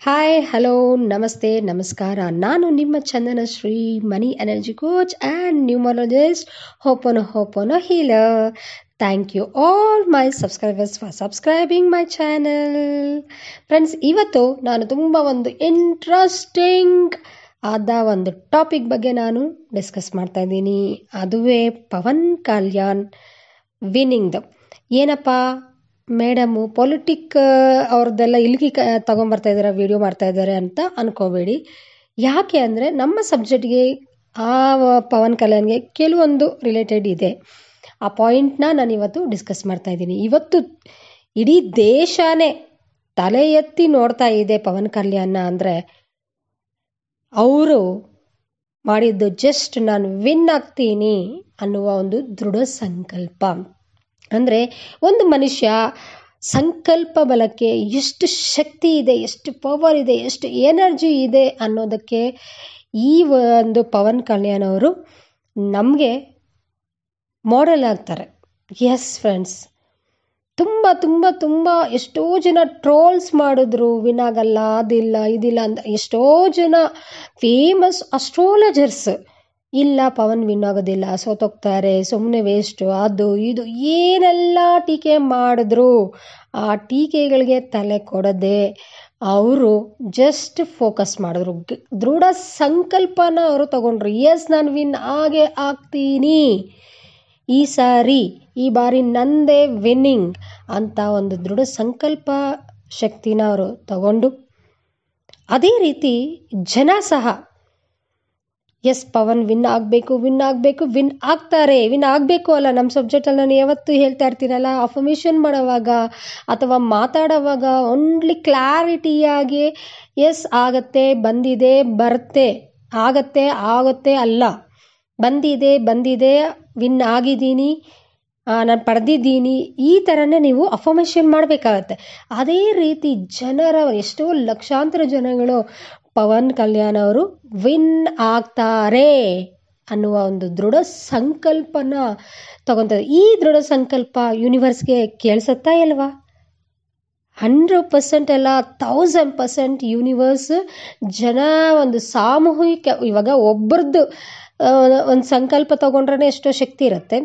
Hi, hello, ನಮಸ್ತೆ, ನಮಸ್ಕಾರ. ನಾನು ನಿಮ್ಮ Chandana Shri money energy coach and numerologist ಹೋಪೋನೋ healer. Thank you all my subscribers for subscribing my channel. Friends, ಇವತ್ತು ನಾನು ತುಂಬ ಒಂದು ಇಂಟ್ರೆಸ್ಟಿಂಗ್ ಆದ ಒಂದು ಟಾಪಿಕ್ ಬಗ್ಗೆ ನಾನು ಡಿಸ್ಕಸ್ ಮಾಡ್ತಾ ಇದ್ದೀನಿ. ಅದುವೇ ಪವನ್ ಕಲ್ಯಾಣ್ ವಿನ್ನಿಂಗ್ದು. ಏನಪ್ಪ ಮೇಡಮು ಪೊಲಿಟಿಕ್ ಅವ್ರದ್ದೆಲ್ಲ ಇಲ್ಲಿಗೆ ತಗೊಂಬರ್ತಾ ಇದ್ದಾರೆ, ವಿಡಿಯೋ ಮಾಡ್ತಾ ಇದ್ದಾರೆ ಅಂತ ಅನ್ಕೋಬೇಡಿ. ಯಾಕೆ ಅಂದರೆ ನಮ್ಮ ಸಬ್ಜೆಕ್ಟ್ಗೆ ಆ ಪವನ್ ಕಲ್ಯಾಣ್ಗೆ ಕೆಲವೊಂದು ರಿಲೇಟೆಡ್ ಇದೆ. ಆ ಪಾಯಿಂಟ್ನ ನಾನು ಇವತ್ತು ಡಿಸ್ಕಸ್ ಮಾಡ್ತಾ ಇದ್ದೀನಿ. ಇವತ್ತು ಇಡೀ ದೇಶನೇ ತಲೆ ಎತ್ತಿ ನೋಡ್ತಾ ಇದೆ ಪವನ್ ಕಲ್ಯಾಣ ಅಂದರೆ ಅವರು ಮಾಡಿದ್ದು ಜಸ್ಟ್ ನಾನು ವಿನ್ ಆಗ್ತೀನಿ ಅನ್ನುವ ಒಂದು ದೃಢ ಸಂಕಲ್ಪ. ಅಂದರೆ ಒಂದು ಮನುಷ್ಯ ಸಂಕಲ್ಪ ಬಲಕ್ಕೆ ಎಷ್ಟು ಶಕ್ತಿ ಇದೆ, ಎಷ್ಟು ಪವರ್ ಇದೆ, ಎಷ್ಟು ಎನರ್ಜಿ ಇದೆ ಅನ್ನೋದಕ್ಕೆ ಈ ಒಂದು ಪವನ್ ಕಲ್ಯಾಣ್ ಅವರು ನಮಗೆ ಮಾಡೆಲ್ ಆಗ್ತಾರೆ. ಎಸ್ ಫ್ರೆಂಡ್ಸ್, ತುಂಬ ತುಂಬ ತುಂಬ ಎಷ್ಟೋ ಜನ ಟ್ರೋಲ್ಸ್ ಮಾಡಿದ್ರು, ವಿನ್ ಆಗಲ್ಲ, ಅದಿಲ್ಲ ಇದಿಲ್ಲ ಅಂತ. ಎಷ್ಟೋ ಜನ ಫೇಮಸ್ ಅಸ್ಟ್ರಾಲಜರ್ಸ್ ಇಲ್ಲ ಪವನ್ ವಿನ್ ಆಗೋದಿಲ್ಲ, ಸೋತೋಗ್ತಾರೆ, ಸುಮ್ಮನೆ ವೇಸ್ಟು, ಅದು ಇದು ಏನೆಲ್ಲ ಟೀಕೆ ಮಾಡಿದ್ರು. ಆ ಟೀಕೆಗಳಿಗೆ ತಲೆ ಕೊಡದೆ ಅವರು ಜಸ್ಟ್ ಫೋಕಸ್ ಮಾಡಿದ್ರು, ದೃಢ ಸಂಕಲ್ಪನ ಅವರು ತಗೊಂಡ್ರು. ಎಸ್, ನಾನು ವಿನ್ ಆಗೇ ಆಗ್ತೀನಿ, ಈ ಬಾರಿ ನಂದೇ ವಿನ್ನಿಂಗ್ ಅಂತ ಒಂದು ದೃಢ ಸಂಕಲ್ಪ ಶಕ್ತಿನ ಅವರು ತಗೊಂಡು, ಅದೇ ರೀತಿ ಜನ ಸಹ ಎಸ್ ಪವನ್ ವಿನ್ ಆಗಬೇಕು, ವಿನ್ ಆಗ್ತಾರೆ. ವಿನ್ ಆಗಬೇಕು ಅಲ್ಲ, ನಮ್ಮ ಸಬ್ಜೆಕ್ಟಲ್ಲಿ ನಾನು ಯಾವತ್ತೂ ಹೇಳ್ತಾ ಇರ್ತೀನಲ್ಲ, ಅಫರ್ಮೇಷನ್ ಮಾಡೋವಾಗ ಅಥವಾ ಮಾತಾಡೋವಾಗ ಓನ್ಲಿ ಕ್ಲಾರಿಟಿಯಾಗಿ ಎಸ್ ಆಗತ್ತೆ, ಬಂದಿದೆ, ಬರುತ್ತೆ, ಆಗುತ್ತೆ ಅಲ್ಲ, ಬಂದಿದೆ, ವಿನ್ ಆಗಿದ್ದೀನಿ, ನಾನು ಪಡೆದಿದ್ದೀನಿ, ಈ ಥರನೇ ನೀವು ಅಫರ್ಮೇಷನ್ ಮಾಡಬೇಕಾಗತ್ತೆ. ಅದೇ ರೀತಿ ಎಷ್ಟೋ ಲಕ್ಷಾಂತರ ಜನಗಳು ಪವನ್ ಕಲ್ಯಾಣ್ ಅವರು ವಿನ್ ಆಗ್ತಾರೆ ಅನ್ನುವ ಒಂದು ದೃಢ ಸಂಕಲ್ಪನ ತಗೊತಾರೆ. ಈ ದೃಢ ಸಂಕಲ್ಪ ಯೂನಿವರ್ಸ್ಗೆ ಕೇಳಿಸುತ್ತಾ ಇಲ್ವಾ? 100% ಅಲ್ಲ, 1000% ಯೂನಿವರ್ಸ್ ಜನ ಒಂದು ಸಾಮೂಹಿಕ, ಇವಾಗ ಒಬ್ಬರದ್ದು ಒಂದು ಸಂಕಲ್ಪ ತಗೊಂಡ್ರೆ ಎಷ್ಟೋ ಶಕ್ತಿ ಇರುತ್ತೆ,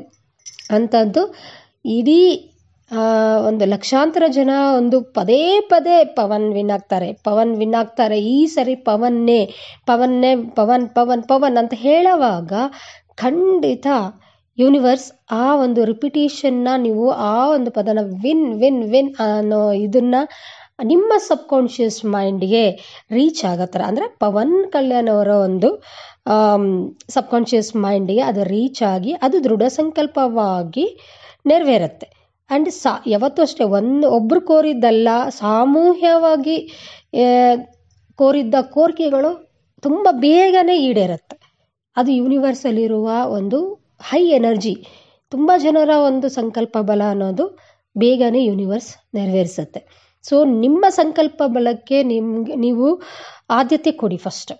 ಅಂಥದ್ದು ಇಡೀ ಒಂದು ಲಕ್ಷಾಂತರ ಜನ ಒಂದು ಪದೇ ಪವನ್ ವಿನ್ ಆಗ್ತಾರೆ, ಈ ಸರಿ ಪವನ್ ಅಂತ ಹೇಳುವಾಗ ಖಂಡಿತ ಯೂನಿವರ್ಸ್ ಆ ಒಂದು ರಿಪಿಟೇಷನ್ನ, ನೀವು ಆ ಒಂದು ಪದನ ವಿನ್ ಅನ್ನೋ ಇದನ್ನ ನಿಮ್ಮ ಸಬ್ಕಾನ್ಷಿಯಸ್ ಮೈಂಡ್ಗೆ ರೀಚ್ ಆಗತ್ತರ. ಅಂದರೆ ಪವನ್ ಕಲ್ಯಾಣ್ ಅವರ ಒಂದು ಸಬ್ಕಾನ್ಷಿಯಸ್ ಮೈಂಡ್ಗೆ ಅದು ರೀಚ್ ಆಗಿ ಅದು ದೃಢ ಸಂಕಲ್ಪವಾಗಿ ನೆರವೇರುತ್ತೆ. ಆ್ಯಂಡ್ ಯಾವತ್ತೂ ಅಷ್ಟೇ, ಒಬ್ಬರು ಕೋರಿದ್ದಲ್ಲ, ಸಾಮೂಹಿಕವಾಗಿ ಕೋರಿದ್ದ ಕೋರಿಕೆಗಳು ತುಂಬ ಬೇಗನೆ ಈಡೇರುತ್ತೆ. ಅದು ಯೂನಿವರ್ಸಲ್ಲಿರುವ ಒಂದು ಹೈ ಎನರ್ಜಿ, ತುಂಬ ಜನರ ಒಂದು ಸಂಕಲ್ಪ ಬಲ ಅನ್ನೋದು ಬೇಗನೆ ಯೂನಿವರ್ಸ್ ನೆರವೇರಿಸುತ್ತೆ. ಸೊ ನಿಮ್ಮ ಸಂಕಲ್ಪ ಬಲಕ್ಕೆ ನೀವು ಆದ್ಯತೆ ಕೊಡಿ. ಫಸ್ಟ್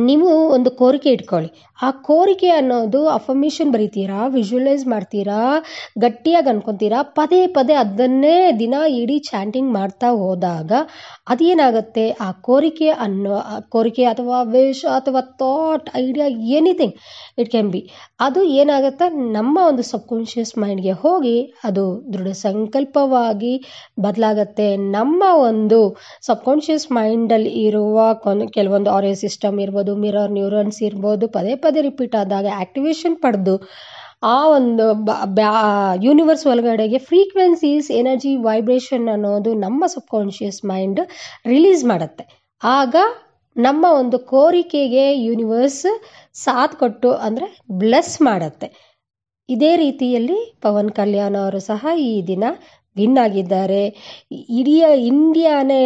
ನೀವು ಒಂದು ಕೋರಿಕೆ ಇಟ್ಕೊಳ್ಳಿ. ಆ ಕೋರಿಕೆ ಅನ್ನೋದು ಅಫರ್ಮೇಷನ್ ಬರೀತೀರಾ, ವಿಜುವಲೈಸ್ ಮಾಡ್ತೀರಾ, ಗಟ್ಟಿಯಾಗಿ ಅನ್ಕೊತೀರಾ, ಪದೇ ಅದನ್ನೇ ದಿನ ಇಡೀ ಚಾಂಟಿಂಗ್ ಮಾಡ್ತಾ ಹೋದಾಗ ಅದೇನಾಗುತ್ತೆ, ಆ ಕೋರಿಕೆ ಅಥವಾ ವಿಶ್ ಅಥವಾ thought, idea, anything it can be, ಅದು ಏನಾಗುತ್ತೆ ನಮ್ಮ ಒಂದು ಸಬ್ಕಾನ್ಷಿಯಸ್ ಮೈಂಡ್ಗೆ ಹೋಗಿ ಅದು ದೃಢ ಸಂಕಲ್ಪವಾಗಿ ಬದಲಾಗತ್ತೆ. ನಮ್ಮ ಒಂದು ಸಬ್ಕಾನ್ಷಿಯಸ್ ಮೈಂಡಲ್ಲಿ ಇರುವ ಕೆಲವೊಂದು ಆರಿಯಾ ಸಿಸ್ಟಮ್ ಇರ್ಬೋದು, ಮಿರರ್ ನ್ಯೂರಾನ್ಸ್ ಇರ್ಬೋದು, ಪದೇ ರಿಪೀಟ್ ಆದಾಗ ಆಕ್ಟಿವೇಶನ್ ಪಡೆದು ಆ ಒಂದು ಯೂನಿವರ್ಸ್ ಒಳಗಡೆಗೆ ಫ್ರೀಕ್ವೆನ್ಸೀಸ್, ಎನರ್ಜಿ, ವೈಬ್ರೇಷನ್ ಅನ್ನೋದು ನಮ್ಮ ಸಬ್ಕಾನ್ಷಿಯಸ್ ಮೈಂಡ್ ರಿಲೀಸ್ ಮಾಡುತ್ತೆ. ಆಗ ನಮ್ಮ ಒಂದು ಕೋರಿಕೆಗೆ ಯೂನಿವರ್ಸ್ ಸಾಥ್ ಕೊಟ್ಟು, ಅಂದರೆ ಬ್ಲೆಸ್ ಮಾಡುತ್ತೆ. ಇದೇ ರೀತಿಯಲ್ಲಿ ಪವನ್ ಕಲ್ಯಾಣ್ ಅವರು ಸಹ ಈ ದಿನ ವಿನ್ ಆಗಿದ್ದಾರೆ. ಇಡೀ ಇಂಡಿಯಾನೇ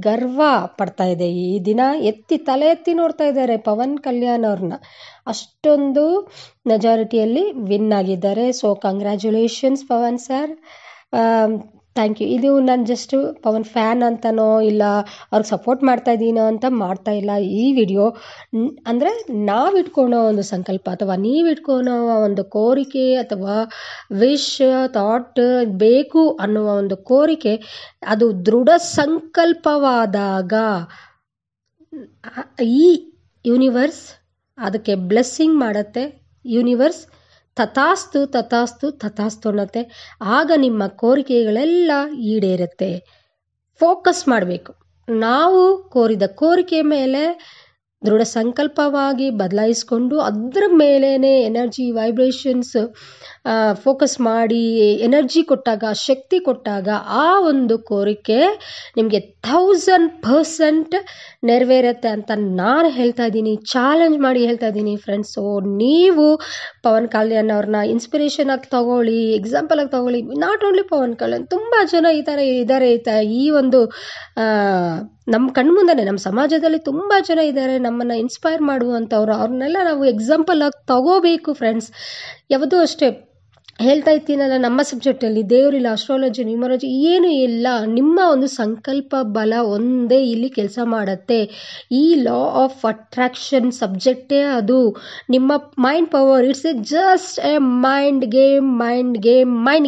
ಗರ್ವ ಪಡ್ತಾ ಇದೆ. ಈ ದಿನ ತಲೆ ಎತ್ತಿ ನೋಡ್ತಾ ಇದ್ದಾರೆ ಪವನ್ ಕಲ್ಯಾಣ್ ಅವ್ರನ್ನ. ಅಷ್ಟೊಂದು ಮೆಜಾರಿಟಿಯಲ್ಲಿ ವಿನ್ ಆಗಿದ್ದಾರೆ. So congratulations Pawan sir, thank you. ಇದು ನಾನು ಜಸ್ಟ್ ಪವನ್ ಫ್ಯಾನ್ ಅಂತನೋ ಇಲ್ಲ ಅವ್ರಿಗೆ ಸಪೋರ್ಟ್ ಮಾಡ್ತಾ ಇದ್ದೀನೋ ಅಂತ ಮಾಡ್ತಾ ಇಲ್ಲ ಈ ವಿಡಿಯೋ. ಅಂದರೆ ನಾವು ಇಟ್ಕೊಳೋ ಒಂದು ಸಂಕಲ್ಪ ಅಥವಾ ನೀವು ಇಟ್ಕೊಳೋ ಒಂದು ಕೋರಿಕೆ ಅಥವಾ ವಿಶ್ ಥಾಟ್ ಬೇಕು ಅನ್ನುವ ಒಂದು ಕೋರಿಕೆ ಅದು ದೃಢ ಸಂಕಲ್ಪವಾದಾಗ ಈ ಯೂನಿವರ್ಸ್ ಅದಕ್ಕೆ ಬ್ಲೆಸ್ಸಿಂಗ್ ಮಾಡುತ್ತೆ. ಯೂನಿವರ್ಸ್ ತಥಾಸ್ತು ತಥಾಸ್ತು ತಥಾಸ್ತು ಅನ್ನತ್ತೆ. ಆಗ ನಿಮ್ಮ ಕೋರಿಕೆಗಳೆಲ್ಲ ಈಡೇರುತ್ತೆ. ಫೋಕಸ್ ಮಾಡಬೇಕು. ನಾವು ಕೋರಿದ ಕೋರಿಕೆ ಮೇಲೆ ದೃಢ ಸಂಕಲ್ಪವಾಗಿ ಬದಲಾಯಿಸ್ಕೊಂಡು ಅದರ ಮೇಲೇ ಎನರ್ಜಿ ವೈಬ್ರೇಷನ್ಸ್ ಫೋಕಸ್ ಮಾಡಿ ಎನರ್ಜಿ ಕೊಟ್ಟಾಗ, ಶಕ್ತಿ ಕೊಟ್ಟಾಗ ಆ ಒಂದು ಕೋರಿಕೆ ನಿಮಗೆ 1000% ನೆರವೇರುತ್ತೆ ಅಂತ ನಾನು ಹೇಳ್ತಾ ಇದ್ದೀನಿ. ಚಾಲೆಂಜ್ ಮಾಡಿ ಹೇಳ್ತಾ ಇದ್ದೀನಿ ಫ್ರೆಂಡ್ಸ್. ಸೊ ನೀವು ಪವನ್ ಕಲ್ಯಾಣ್ ಅವ್ರನ್ನ ಇನ್ಸ್ಪಿರೇಷನ್ ಆಗಿ ತಗೊಳ್ಳಿ, ಎಕ್ಸಾಂಪಲ್ ಆಗಿ ತಗೊಳ್ಳಿ. ನಾಟ್ ಓನ್ಲಿ ಪವನ್ ಕಲ್ಯಾಣ್, ತುಂಬ ಜನ ಈ ಥರ ಇದ್ದಾರೆ. ಈ ಒಂದು ನಮ್ಮ ಕಣ್ಮುಂದನೆ ನಮ್ಮ ಸಮಾಜದಲ್ಲಿ ತುಂಬ ಜನ ಇದ್ದಾರೆ ನಮ್ಮನ್ನು ಇನ್ಸ್ಪೈರ್ ಮಾಡುವಂಥವ್ರು. ಅವ್ರನ್ನೆಲ್ಲ ನಾವು ಎಕ್ಸಾಂಪಲ್ ಆಗಿ ತಗೋಬೇಕು ಫ್ರೆಂಡ್ಸ್. ಯಾವುದೂ ಅಷ್ಟೇ ಹೇಳ್ತಾ ಇದ್ದೀನಲ್ಲ, ನಮ್ಮ ಸಬ್ಜೆಕ್ಟಲ್ಲಿ ದೇವರಿಲ್ಲ, ಅಸ್ಟ್ರಾಲಜಿ, ನ್ಯೂಮರಾಲಜಿ ಏನೂ ಇಲ್ಲ. ನಿಮ್ಮ ಒಂದು ಸಂಕಲ್ಪ ಬಲ ಒಂದೇ ಇಲ್ಲಿ ಕೆಲಸ ಮಾಡುತ್ತೆ. ಈ ಲಾ ಆಫ್ ಅಟ್ರಾಕ್ಷನ್ ಸಬ್ಜೆಕ್ಟೇ ಅದು. ನಿಮ್ಮ mind power it's A just A mind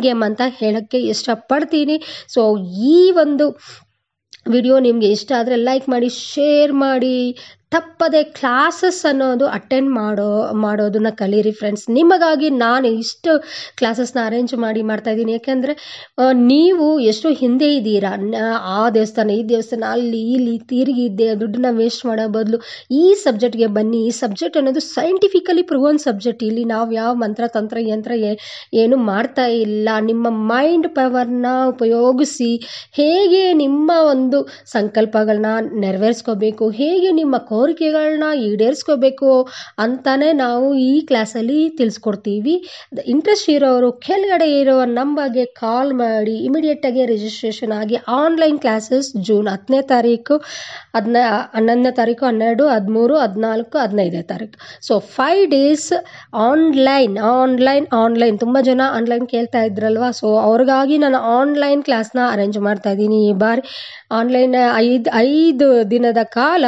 game ಅಂತ ಹೇಳೋಕ್ಕೆ ಇಷ್ಟಪಡ್ತೀನಿ. ಸೊ ಈ ಒಂದು ವಿಡಿಯೋ ನಿಮಗೆ ಇಷ್ಟ ಆದರೆ ಲೈಕ್ ಮಾಡಿ, ಶೇರ್ ಮಾಡಿ. ತಪ್ಪದೆ ಕ್ಲಾಸಸ್ ಅನ್ನೋದು ಅಟೆಂಡ್ ಮಾಡೋದನ್ನ ಕಲೀರಿ ಫ್ರೆಂಡ್ಸ್. ನಿಮಗಾಗಿ ನಾನು ಇಷ್ಟು ಕ್ಲಾಸಸ್ನ ಅರೇಂಜ್ ಮಾಡ್ತಾ ಇದ್ದೀನಿ. ಯಾಕೆಂದರೆ ನೀವು ಎಷ್ಟು ಹಿಂದೆ ಇದ್ದೀರಾ, ಆ ದೇವಸ್ಥಾನ ಈ ದೇವಸ್ಥಾನ ಅಲ್ಲಿ ಇಲ್ಲಿ ತಿರುಗಿದ್ದೆ ದುಡ್ಡನ್ನ ವೇಸ್ಟ್ ಮಾಡೋ ಬದಲು ಈ ಸಬ್ಜೆಕ್ಟ್ಗೆ ಬನ್ನಿ. ಈ ಸಬ್ಜೆಕ್ಟ್ ಅನ್ನೋದು ಸೈಂಟಿಫಿಕಲಿ ಪ್ರೂವನ್ ಸಬ್ಜೆಕ್ಟ್. ಇಲ್ಲಿ ನಾವು ಯಾವ ಮಂತ್ರ ತಂತ್ರ ಯಂತ್ರ ಏನು ಮಾಡ್ತಾ ಇಲ್ಲ. ನಿಮ್ಮ ಮೈಂಡ್ ಪವರ್ನ ಉಪಯೋಗಿಸಿ ಹೇಗೆ ನಿಮ್ಮ ಒಂದು ಸಂಕಲ್ಪಗಳನ್ನ ನೆರವೇರಿಸ್ಕೋಬೇಕು, ಹೇಗೆ ನಿಮ್ಮ ಕೋರಿಕೆಗಳನ್ನ ಈಡೇರಿಸ್ಕೋಬೇಕು ಅಂತಾನೆ ನಾವು ಈ ಕ್ಲಾಸಲ್ಲಿ ತಿಳಿಸ್ಕೊಡ್ತೀವಿ. ಇಂಟ್ರೆಸ್ಟ್ ಇರೋರು ಕೆಳಗಡೆ ಇರೋ ನಂಬರ್ಗೆ ಕಾಲ್ ಮಾಡಿ ಇಮಿಡಿಯೇಟಾಗಿ ರಿಜಿಸ್ಟ್ರೇಷನ್ ಆಗಿ. ಆನ್ಲೈನ್ ಕ್ಲಾಸಸ್ ಜೂನ್ 10ನೇ ತಾರೀಕು, 11ನೇ ತಾರೀಕು, 12, 13, 14, 15ನೇ ತಾರೀಕು. So 5 days online. ತುಂಬ ಜನ ಆನ್ಲೈನ್ ಕೇಳ್ತಾ ಇದ್ರಲ್ವಾ, ಸೊ ಅವ್ರಿಗಾಗಿ ನಾನು ಆನ್ಲೈನ್ ಕ್ಲಾಸ್ನ ಅರೇಂಜ್ ಮಾಡ್ತಾ ಇದ್ದೀನಿ. ಈ ಬಾರಿ ಆನ್ಲೈನ್ 5 ದಿನದ ಕಾಲ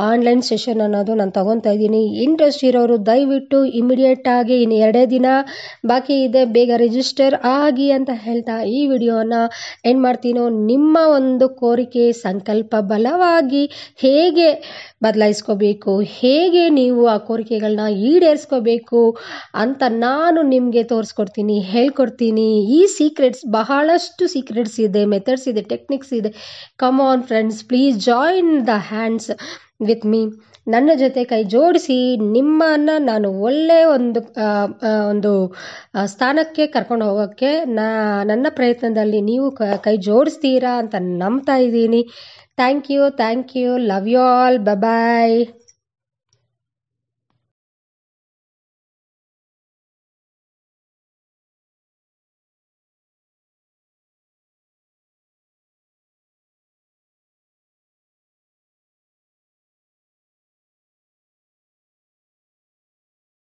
ಆನ್ಲೈನ್ ಸೆಷನ್ ಅನ್ನೋದು ನಾನು ತಗೊತಾ ಇದ್ದೀನಿ. ಇಂಟ್ರೆಸ್ಟ್ ಇರೋರು ದಯವಿಟ್ಟು ಇಮಿಡಿಯೇಟಾಗಿ, ಇನ್ನು 2 ದಿನ ಬಾಕಿ ಇದೆ, ಬೇಗ ರಿಜಿಸ್ಟರ್ ಆಗಿ ಅಂತ ಹೇಳ್ತಾ ಈ ವಿಡಿಯೋನ ಎಂಡ್ ಮಾಡ್ತೀನೋ. ನಿಮ್ಮ ಒಂದು ಕೋರಿಕೆ ಸಂಕಲ್ಪ ಬಲವಾಗಿ ಹೇಗೆ ಬದಲಾಯಿಸ್ಕೋಬೇಕು, ಹೇಗೆ ನೀವು ಆ ಕೋರಿಕೆಗಳನ್ನ ಈಡೇರಿಸ್ಕೋಬೇಕು ಅಂತ ನಾನು ನಿಮಗೆ ತೋರಿಸ್ಕೊಡ್ತೀನಿ, ಹೇಳ್ಕೊಡ್ತೀನಿ. ಈ ಸೀಕ್ರೆಟ್ಸ್, ಬಹಳಷ್ಟು ಸೀಕ್ರೆಟ್ಸ್ ಇದೆ, ಮೆಥಡ್ಸ್ ಇದೆ, ಟೆಕ್ನಿಕ್ಸ್ ಇದೆ. Come on friends, please join the hands with me. ನನ್ನ ಜೊತೆ ಕೈ ಜೋಡಿಸಿ ನಿಮ್ಮನ್ನು ನಾನು ಒಳ್ಳೆ ಒಂದು ಸ್ಥಾನಕ್ಕೆ ಕರ್ಕೊಂಡು ಹೋಗೋಕ್ಕೆ ನನ್ನ ಪ್ರಯತ್ನದಲ್ಲಿ ನೀವು ಕೈ ಜೋಡಿಸ್ತೀರಾ ಅಂತ ನಂಬ್ತಾ ಇದ್ದೀನಿ. Thank you. Love you all. Bye.